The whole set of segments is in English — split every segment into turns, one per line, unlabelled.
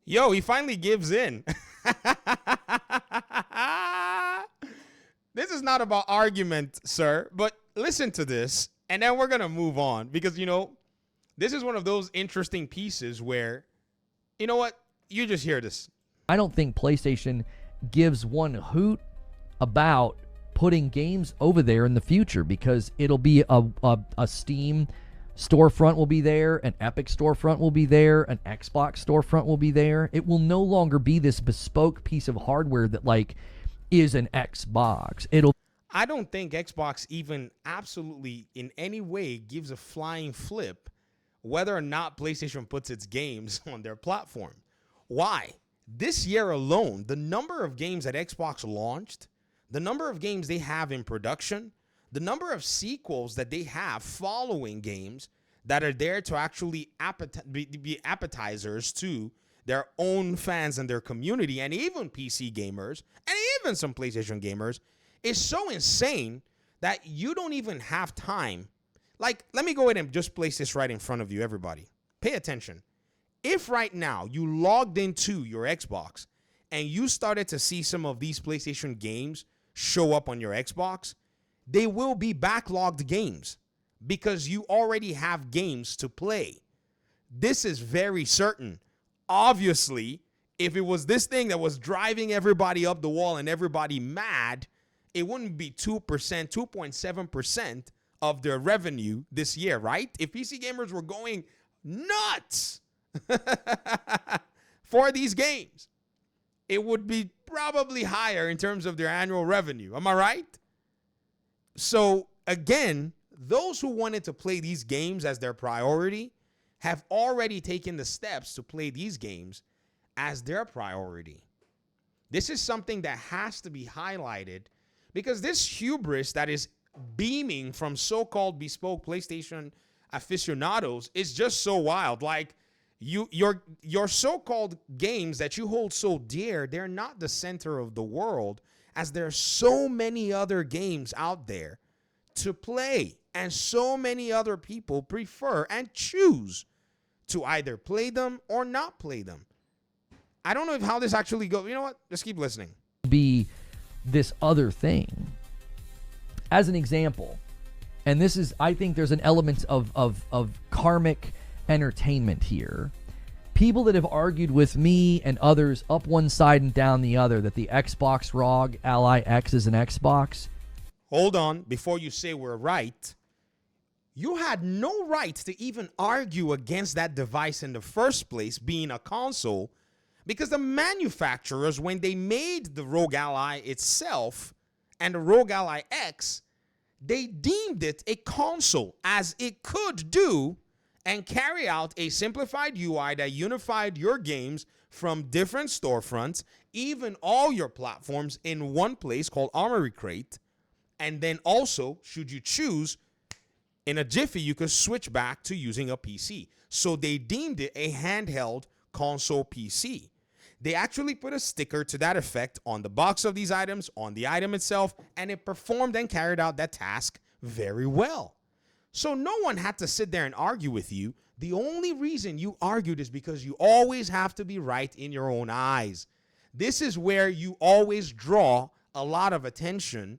Yo, he finally gives in. This is not about argument, sir, but listen to this, and then we're going to move on because, this is one of those interesting pieces where, you know what? You just hear this.
I don't think PlayStation gives one hoot about putting games over there in the future because it'll be a Steam storefront will be there, an Epic storefront will be there, an Xbox storefront will be there. It will no longer be this bespoke piece of hardware that is an Xbox.
I don't think Xbox even absolutely in any way gives a flying flip whether or not PlayStation puts its games on their platform. Why? This year alone, the number of games that Xbox launched, the number of games they have in production, the number of sequels that they have following games that are there to actually be appetizers to their own fans and their community, and even PC gamers, and even some PlayStation gamers, is so insane that you don't even have time. Let me go ahead and just place this right in front of you, everybody. Pay attention. If right now you logged into your Xbox and you started to see some of these PlayStation games show up on your Xbox, they will be backlogged games because you already have games to play. This is very certain. Obviously, if it was this thing that was driving everybody up the wall and everybody mad, it wouldn't be 2%, 2.7% of their revenue this year, right? If PC gamers were going nuts for these games, it would be probably higher in terms of their annual revenue. Am I right? So again, those who wanted to play these games as their priority have already taken the steps to play these games as their priority. This is something that has to be highlighted because this hubris that is beaming from so-called bespoke PlayStation aficionados is just so wild. Your so-called games that you hold so dear, they're not the center of the world, as there are so many other games out there to play, and so many other people prefer and choose to either play them or not play them. I don't know how this actually goes. You know what? Just keep listening.
Be this other thing. As an example, and this is, I think there's an element of karmic entertainment here. People that have argued with me and others up one side and down the other that the Xbox ROG Ally X is an Xbox.
Hold on. Before you say we're right, you had no right to even argue against that device in the first place, being a console, because the manufacturers, when they made the ROG Ally itself and the ROG Ally X, they deemed it a console, as it could do and carry out a simplified UI that unified your games from different storefronts, even all your platforms in one place called Armory Crate. And then also, should you choose, in a jiffy, you could switch back to using a PC. So they deemed it a handheld console PC. They actually put a sticker to that effect on the box of these items, on the item itself, and it performed and carried out that task very well. So no one had to sit there and argue with you. The only reason you argued is because you always have to be right in your own eyes. This is where you always draw a lot of attention.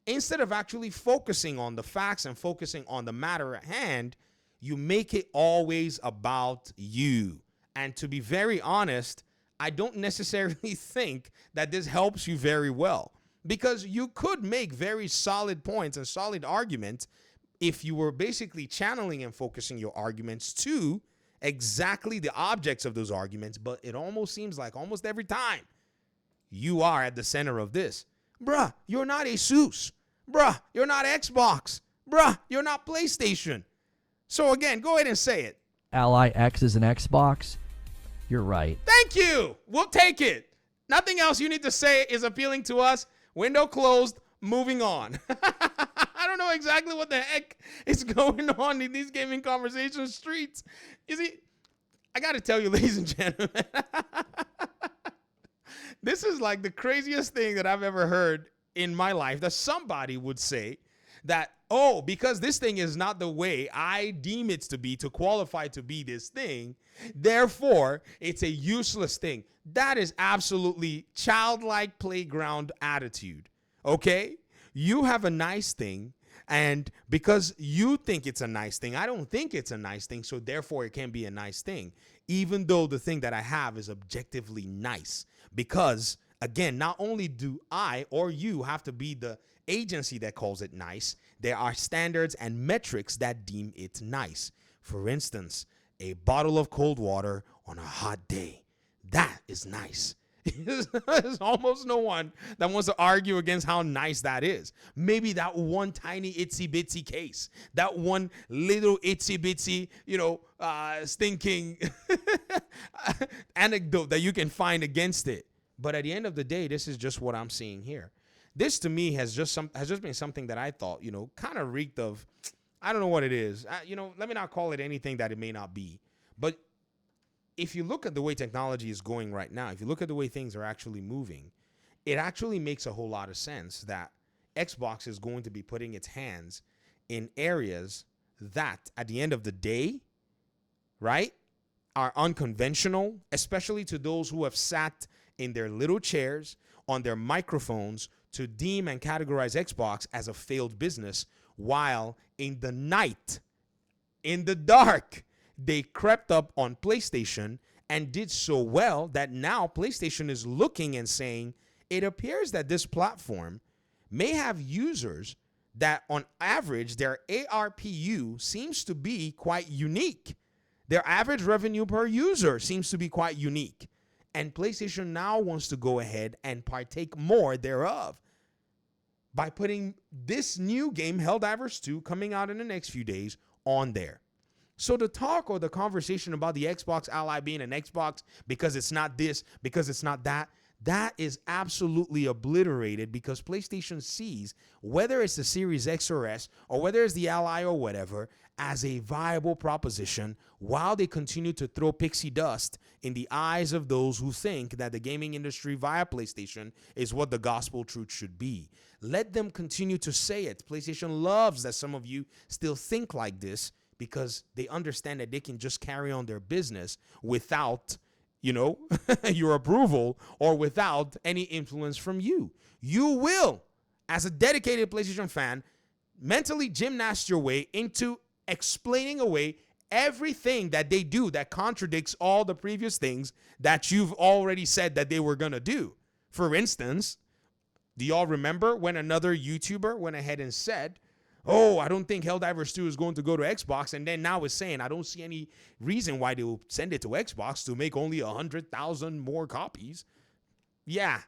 Instead of actually focusing on the facts and focusing on the matter at hand, you make it always about you. And to be very honest, I don't necessarily think that this helps you very well, because you could make very solid points and solid arguments if you were basically channeling and focusing your arguments to exactly the objects of those arguments. But it almost seems like almost every time you are at the center of this. Bruh, you're not Asus. Bruh, you're not Xbox. Bruh, you're not PlayStation. So again, go ahead and say it.
Ally X is an Xbox. You're right.
Thank you. We'll take it. Nothing else you need to say is appealing to us. Window closed. Moving on. I don't know exactly what the heck is going on in these gaming conversation streets. You see, I got to tell you, ladies and gentlemen, this is like the craziest thing that I've ever heard in my life, that somebody would say that, oh, because this thing is not the way I deem it to qualify to be this thing, therefore it's a useless thing. That is absolutely childlike playground attitude. Okay? You have a nice thing, and because you think it's a nice thing, I don't think it's a nice thing, so therefore it can be a nice thing, even though the thing that I have is objectively nice. Because, again, not only do I or you have to be the agency that calls it nice, there are standards and metrics that deem it nice. For instance, a bottle of cold water on a hot day. That is nice. There's almost no one that wants to argue against how nice that is. Maybe that one tiny itsy bitsy case, that one little itsy bitsy, stinking anecdote that you can find against it. But at the end of the day, this is just what I'm seeing here. This to me has just been something that I thought, kind of reeked of, I don't know what it is. Let me not call it anything that it may not be. But if you look at the way technology is going right now, if you look at the way things are actually moving, it actually makes a whole lot of sense that Xbox is going to be putting its hands in areas that, at the end of the day, right, are unconventional, especially to those who have sat in their little chairs on their microphones to deem and categorize Xbox as a failed business, while in the night, in the dark, they crept up on PlayStation and did so well that now PlayStation is looking and saying, it appears that this platform may have users that on average, their ARPU seems to be quite unique. Their average revenue per user seems to be quite unique. And PlayStation now wants to go ahead and partake more thereof by putting this new game, Helldivers 2, coming out in the next few days, on there. So the talk or the conversation about the Xbox Ally being an Xbox because it's not this, because it's not that, that is absolutely obliterated, because PlayStation sees whether it's the Series X or S or whether it's the Ally or whatever as a viable proposition, while they continue to throw pixie dust in the eyes of those who think that the gaming industry via PlayStation is what the gospel truth should be. Let them continue to say it. PlayStation loves that some of you still think like this, because they understand that they can just carry on their business without, your approval or without any influence from you. You will, as a dedicated PlayStation fan, mentally gymnast your way into explaining away everything that they do that contradicts all the previous things that you've already said that they were going to do. For instance, do y'all remember when another YouTuber went ahead and said, oh, I don't think Helldivers 2 is going to go to Xbox, and then now is saying I don't see any reason why they will send it to Xbox to make only 100,000 more copies. Yeah,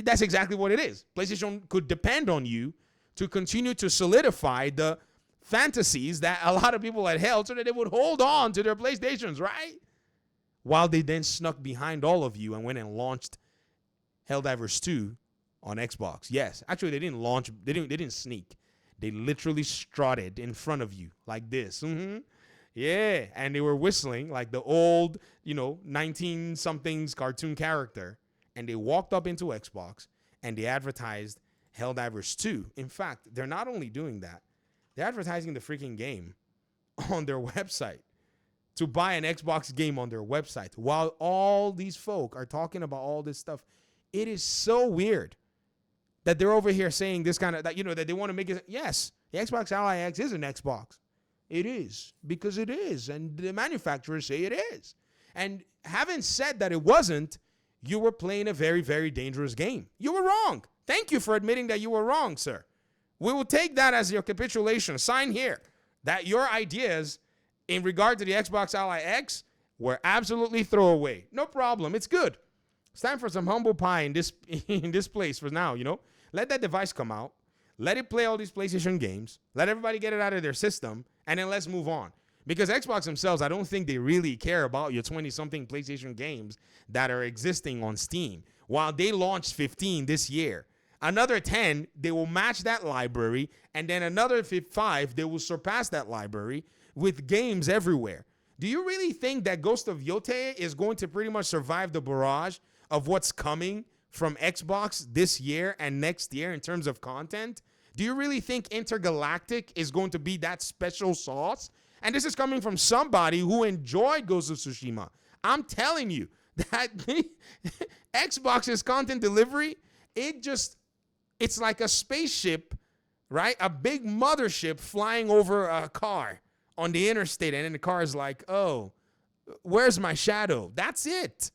that's exactly what it is. PlayStation could depend on you to continue to solidify the fantasies that a lot of people had held so that they would hold on to their PlayStations, right? While they then snuck behind all of you and went and launched Helldivers 2 on Xbox. Yes, actually they didn't sneak. They literally strutted in front of you like this. Yeah, and they were whistling like the old, 19-somethings cartoon character. And they walked up into Xbox and they advertised Helldivers 2. In fact, they're not only doing that, they're advertising the freaking game on their website. To buy an Xbox game on their website while all these folk are talking about all this stuff. It is so weird that they're over here saying this kind of, that they want to make it. Yes, the Xbox Ally X is an Xbox. It is, because it is. And the manufacturers say it is. And having said that it wasn't, you were playing a very, very dangerous game. You were wrong. Thank you for admitting that you were wrong, sir. We will take that as your capitulation. Sign here that your ideas in regard to the Xbox Ally X were absolutely throwaway. No problem. It's good. It's time for some humble pie in this place for now, Let that device come out. Let it play all these PlayStation games. Let everybody get it out of their system. And then let's move on. Because Xbox themselves, I don't think they really care about your 20-something PlayStation games that are existing on Steam. While they launched 15 this year. Another 10, they will match that library. And then another 5, they will surpass that library with games everywhere. Do you really think that Ghost of Yotei is going to pretty much survive the barrage of what's coming from Xbox this year and next year in terms of content? Do you really think Intergalactic is going to be that special sauce? And this is coming from somebody who enjoyed Ghost of Tsushima. I'm telling you that Xbox's content delivery, it's like a spaceship, right? A big mothership flying over a car on the interstate. And then the car is like, oh, where's my shadow? That's it.